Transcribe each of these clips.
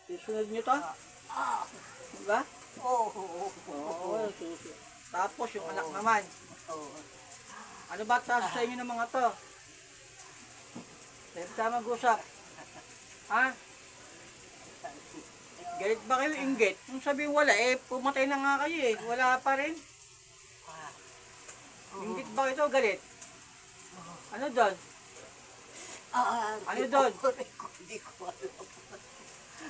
Susunod nyo to? Diba? Oo. Oo, susunod. Tapos yung anak naman. Oo. Ano ba taso sa inyo ng mga to? Sa'yo tayo mag-usap. Ha? Galit ba kayo inggit? Kung sabihin wala, pumatay na nga kayo Wala pa rin. Inggit ba ito? Galit? Ano doon? Ano doon? Hindi ko alam.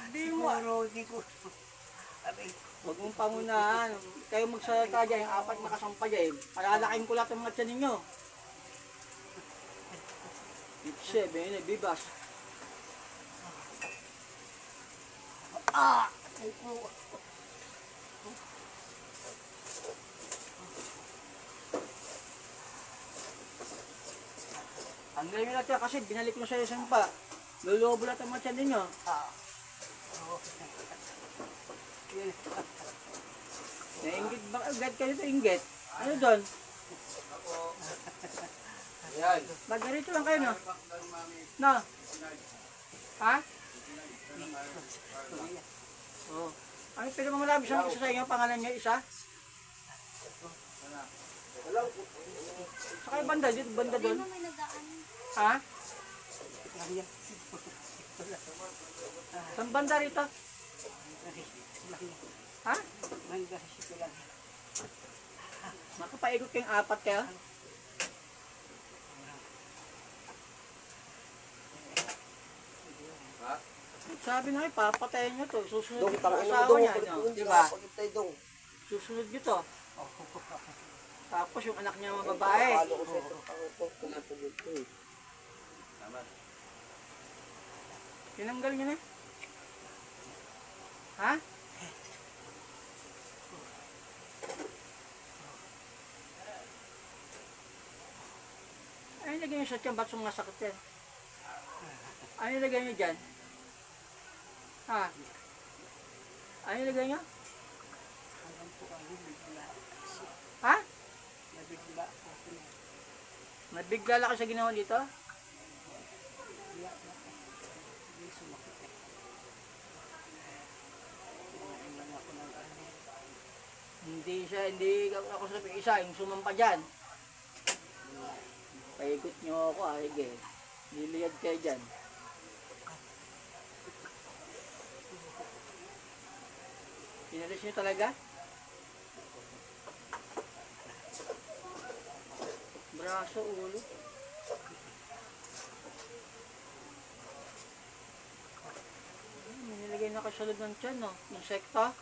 Hindi mo. Hindi ko. Huwag mong pangunahan. Kayo magsalita dyan, yung apat na kasampa dyan. Palalaking ko lahat ng mga tiyan ninyo. Itse, bene, bibas. Ay ko. Ang galing nyo natin kasi binalik mo sa isang pa. Lulubo lahat ng mga tiyan ninyo. Nainggit ba? Agad kayo ito, inggit. Ano doon? Ayan. Magganito lang kayo, no? No? Ha? Oo. Ano, pwede mo malabis ang isa sa inyo, pangalan niya isa? Sa kayo banda, dito banda doon? Ha? Saan banda rito? Ha? Makapaikot kayong apat kayo? Sabi na kayo, papatayin nyo to. Susunod Dong, yung tangin mo asawa dong. niya. Diba? Pagkitay dong. Susunod nyo to. Tapos yung anak niya mga babae. Palo ko sa itong pangito. Pinapagod ko eh. Tinanggal niya na. Ha? Ano nilagay niyo sa tiyan? Ba't sumasakit yan? Ano nilagay niyo dyan? Ha? Ano nilagay niyo? Ha? Nabigla lang kayo sa ginawa dito? Hindi ako sabi isa, yung sumampa dyan. Paikot nyo ako, sige. Niliyad kayo dyan. Pinalis nyo talaga? Braso, ulo. Nilagay na kayo sa loob ng tiyan, no? Insekta.